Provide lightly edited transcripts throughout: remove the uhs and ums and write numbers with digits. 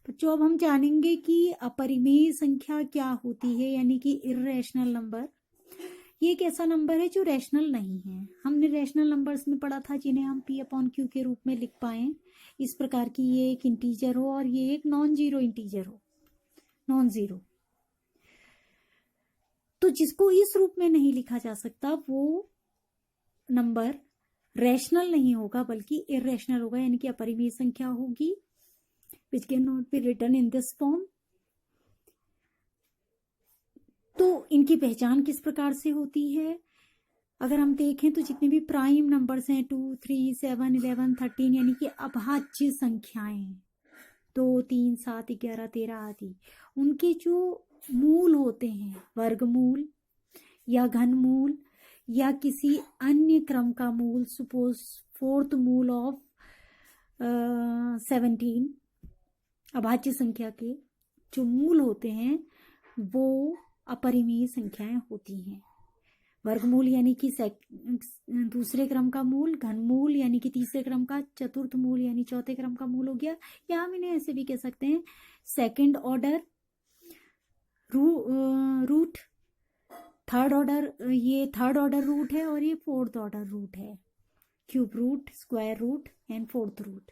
बच्चों अब हम जानेंगे कि अपरिमेय संख्या क्या होती है, यानी कि इर्रेशनल नंबर। ये एक ऐसा नंबर है जो रैशनल नहीं है। हमने रैशनल नंबर्स में पढ़ा था जिन्हें हम पी अपॉन क्यू के रूप में लिख पाए। इस प्रकार की ये एक इंटीजर हो और ये एक नॉन जीरो इंटीजर हो, नॉन जीरो। तो जिसको इस रूप में नहीं लिखा जा सकता वो नंबर रैशनल नहीं होगा बल्कि इर्रेशनल होगा, यानी कि अपरिमेय संख्या होगी, which cannot be written in this form। तो इनकी पहचान किस प्रकार से होती है? अगर हम देखें तो जितने भी प्राइम नंबर्स हैं 2, 3, 7, 11, 13 यानी कि अभाज्य संख्याएं 2, 3, 7, 11, 13 आदि, उनके जो मूल होते हैं वर्गमूल या घनमूल या किसी अन्य क्रम का मूल, सपोज फोर्थ मूल ऑफ 17, अभाज्य संख्या के जो मूल होते हैं वो अपरिमेय संख्याएं होती हैं। वर्गमूल यानी कि दूसरे क्रम का मूल, घनमूल यानी कि तीसरे क्रम का, चतुर्थ मूल यानी चौथे क्रम का मूल हो गया, या हम इन्हें ऐसे भी कह सकते हैं second order root, third order, ये थर्ड ऑर्डर रूट है और ये फोर्थ ऑर्डर रूट है, cube root, square root and fourth root.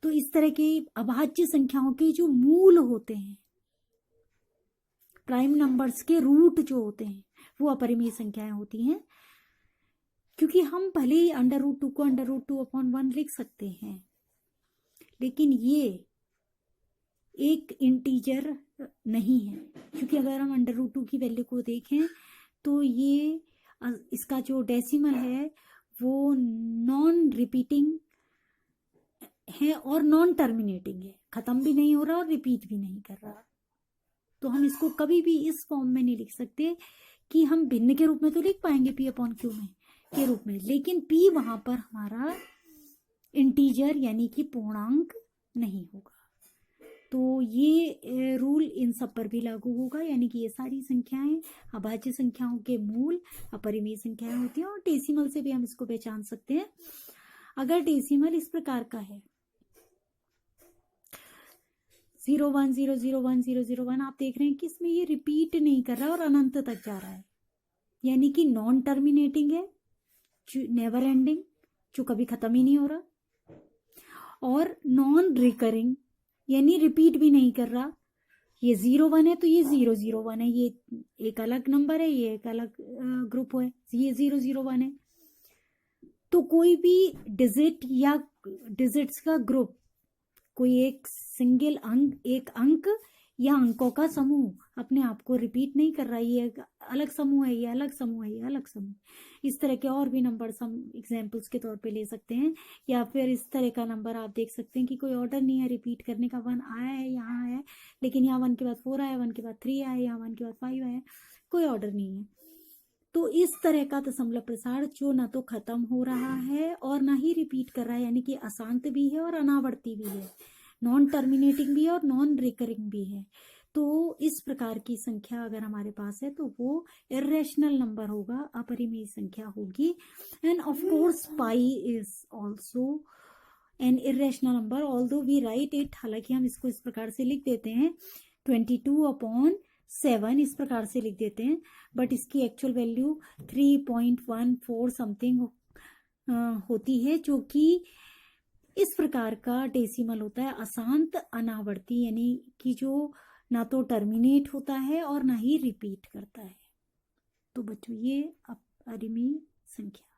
तो इस तरह के अभाज्य संख्याओं के जो मूल होते हैं, प्राइम नंबर्स के रूट जो होते हैं वो अपरिमेय संख्याएं होती हैं। क्योंकि हम भले ही √2 को √2/1 लिख सकते हैं, लेकिन ये एक इंटीजर नहीं है। क्योंकि अगर हम √2 की वैल्यू को देखें तो ये इसका जो डेसिमल है वो नॉन रिपीटिंग है और नॉन टर्मिनेटिंग है, खत्म भी नहीं हो रहा और रिपीट भी नहीं कर रहा। तो हम इसको कभी भी इस फॉर्म में नहीं लिख सकते कि हम भिन्न के रूप में तो लिख पाएंगे पी अपॉन क्यू में के रूप में, लेकिन पी वहां पर हमारा इंटीजर यानी कि पूर्णांक नहीं होगा। तो ये रूल इन सब पर भी लागू होगा, यानी कि ये सारी संख्याएं अभाज्य संख्याओं के मूल अपरिमेय संख्याएं होती हैं। और डेसिमल से भी हम इसको पहचान सकते हैं। अगर डेसिमल इस प्रकार का है 01001001001, आप देख रहे हैं कि इसमें ये रिपीट नहीं कर रहा और अनंत तक जा रहा है, यानी कि नॉन टर्मिनेटिंग है, नेवर एंडिंग, जो कभी खत्म ही नहीं हो रहा, और नॉन रिकरिंग यानी रिपीट भी नहीं कर रहा। ये 0-1 है तो ये 0-0-1 है, ये एक अलग नंबर है, ये एक अलग ग्रुप है, ये 0-0-1 है। तो कोई भी डिजिट या डिजिट्स का ग्रुप, कोई एक सिंगल अंक, एक अंक या अंकों का समूह अपने आप को रिपीट नहीं कर रहा। ये अलग समूह है, ये अलग समूह है, ये अलग समूह। इस तरह के और भी नंबर हम एग्जाम्पल्स के तौर पे ले सकते हैं। या फिर इस तरह का नंबर आप देख सकते हैं कि कोई ऑर्डर नहीं है रिपीट करने का, 1 आया है, यहाँ है, लेकिन यहाँ 1 के बाद 4 आया, 1 के बाद 3 आया, यहाँ 1 के बाद 5 आया, कोई ऑर्डर नहीं है। तो इस तरह का दशमलव प्रसार जो ना तो खत्म हो रहा है और ना ही रिपीट कर रहा है, यानी कि अशांत भी है और अनावर्ती भी है, नॉन टर्मिनेटिंग भी है और नॉन रिकरिंग भी है। तो इस प्रकार की संख्या अगर हमारे पास है तो वो इर्रेशनल नंबर होगा, अपरिमेय संख्या होगी। And of course pi is also an irrational number, although we write it, हालांकि हम इसको इस प्रकार से लिख देते हैं 22/7 इस प्रकार से लिख देते हैं, बट इसकी एक्चुअल वैल्यू 3.14 समथिंग होती है, जो कि इस प्रकार का डेसिमल होता है अशांत अनावर्ती, यानी कि जो ना तो टर्मिनेट होता है और ना ही रिपीट करता है। तो बच्चों ये अपरिमेय संख्या